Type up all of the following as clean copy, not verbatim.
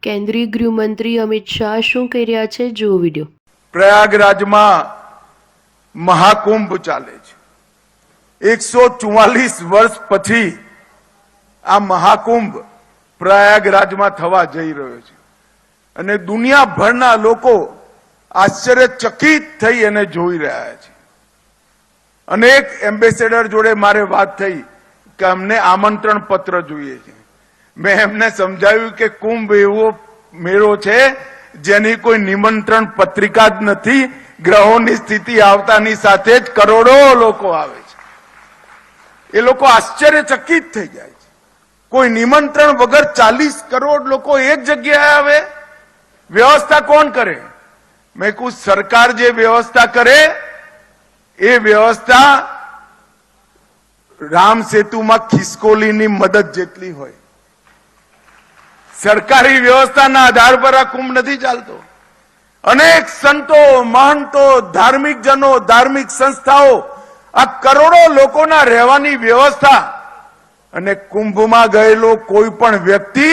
કેન્દ્રીય ગૃહમંત્રી અમિત શાહ શું કહી રહ્યા છે, જુઓ વિડીયો। પ્રયાગરાજમાં મહાકુંભ ચાલે છે। 144 વર્ષ પછી આ મહાકુંભ પ્રયાગરાજમાં થવા જઈ રહ્યો છે અને દુનિયાભરના લોકો આશ્ચર્યચકિત થઈ એને જોઈ રહ્યા છે। અનેક એમ્બેસેડર જોડે મારે વાત થઈ કે અમને આમંત્રણ પત્ર જોઈએ છે। મેં એમને સમજાવ્યું કે કુંભ એવો મેળો છે જેની કોઈ નિમંત્રણ પત્રિકા જ નથી। ગ્રહોની સ્થિતિ આવતાની સાથે જ કરોડો લોકો આવે છે। એ લોકો આશ્ચર્યચકિત થઈ જાય છે। કોઈ નિમંત્રણ વગર 40 કરોડ લોકો એક જગ્યાએ આવે, વ્યવસ્થા કોણ કરે? મેં કહ્યું સરકાર જે વ્યવસ્થા કરે એ વ્યવસ્થા રામ સેતુમાં ખિસકોલીની મદદ જેટલી હોય। સરકારી વ્યવસ્થાના આધાર પર આ કુંભ નથી ચાલતો। અનેક સંતો, મહંતો, ધાર્મિક જનો, ધાર્મિક સંસ્થાઓ, આ કરોડો લોકોના રહેવાની વ્યવસ્થા અને કુંભમાં ગયેલો કોઈ પણ વ્યક્તિ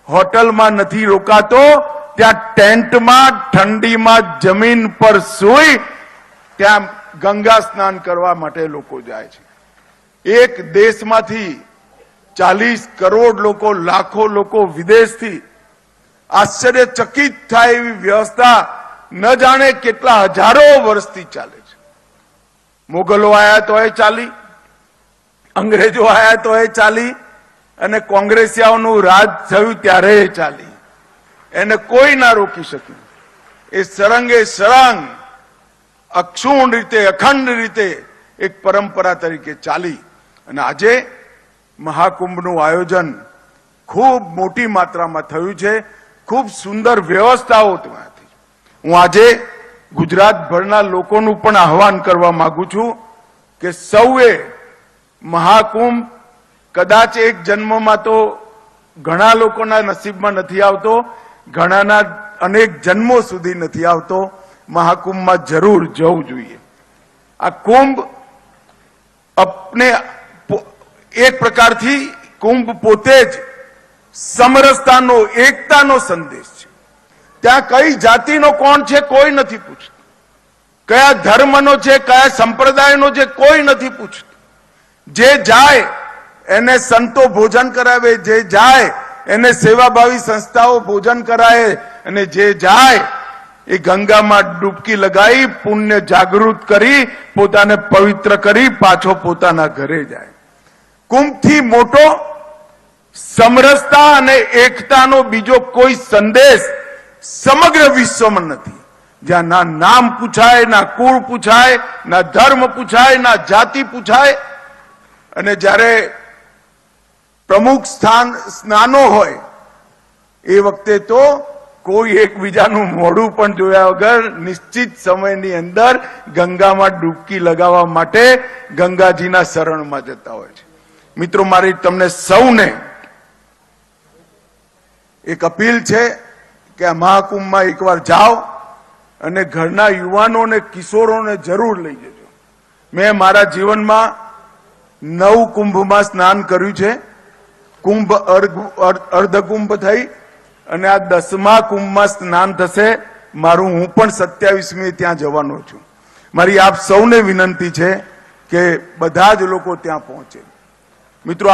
હોટલમાં નથી રોકાતો, ત્યાં ટેન્ટમાં ઠંડીમાં જમીન પર સૂઈ ત્યાં ગંગા સ્નાન કરવા માટે લોકો જાય છે। એક દેશમાંથી 40 કરોડ લોકો, લાખો લોકો વિદેશથી આશ્ચર્યચકિત થાય એવી વ્યવસ્થા ન જાણે કેટલા હજારો વર્ષથી ચાલે છે। મોગલો આયા તોય ચાલી, અંગ્રેજો આયા તોય ચાલી અને કોંગ્રેસિયાઓનું રાજ થયું ત્યારે ચાલી। એને કોઈ ના રોકી શક્યું। એ સળંગે સળંગ અક્ષુણ રીતે, અખંડ રીતે એક પરંપરા તરીકે ચાલી અને આજે મહાકુંભનું આયોજન ખૂબ મોટી માત્રામાં થયું છે। ખૂબ સુંદર વ્યવસ્થાઓ ત્યાંથી। હું આજે ગુજરાતભરના લોકોનું પણ આહવાન કરવા માંગુ છું કે સૌએ મહાકુંભ કદાચ એક જન્મમાં તો ઘણા લોકોના નસીબમાં નથી આવતો, ઘણાના અનેક જન્મો સુધી નથી આવતો। મહાકુંભમાં જરૂર જવું જોઈએ। આ કુંભ अपने एक प्रकारથી કુંભ પોતે જ સમરસતાનો, એકતાનો સંદેશ છે। ત્યાં કઈ જાતિનો કોણ છે કોઈ નથી પૂછતું, કયા ધર્મનો છે, કયા સંપ્રદાયનો છે કોઈ નથી પૂછતું। જે જાય એને સંતો ભોજન કરાવે, જે જાય એને સેવાભાવી સંસ્થાઓ ભોજન કરાવે અને જે જાય એ ગંગામાં ડૂબકી લગાવી પુણ્ય જાગૃત કરી પોતાને પવિત્ર કરી પાછો પોતાના ઘરે જાય। કુંભથી મોટો સમરસતા અને એકતાનો બીજો કોઈ સંદેશ સમગ્ર વિશ્વમાં નથી। જ્યાં ના નામ પૂછાય, ના કુળ પૂછાય, ના ધર્મ પૂછાય, ના જાતિ પૂછાય અને જ્યારે પ્રમુખ સ્નાનો હોય એ વખતે તો કોઈ એકબીજાનું મોઢું પણ જોયા વગર નિશ્ચિત સમયની અંદર ગંગામાં ડૂબકી લગાવવા માટે ગંગાજીના શરણમાં જતા હોય છે। મિત્રો, મારી તમને સૌને એક અપીલ છે કે આ મહાકુંભમાં એકવાર જાઓ અને ઘરના યુવાનો અને કિશોરોને જરૂર લઈ જજો। મેં મારા જીવનમાં 9 કુંભમાં સ્નાન કર્યું છે। કુંભ અર્ધકુંભ થઈ અને આ 10મા કુંભમાં સ્નાન થશે મારું। હું પણ 27મી ત્યાં જવાનો છું। મારી આપ સૌને વિનંતી છે કે બધા જ લોકો ત્યાં પહોંચે। મિત્રો,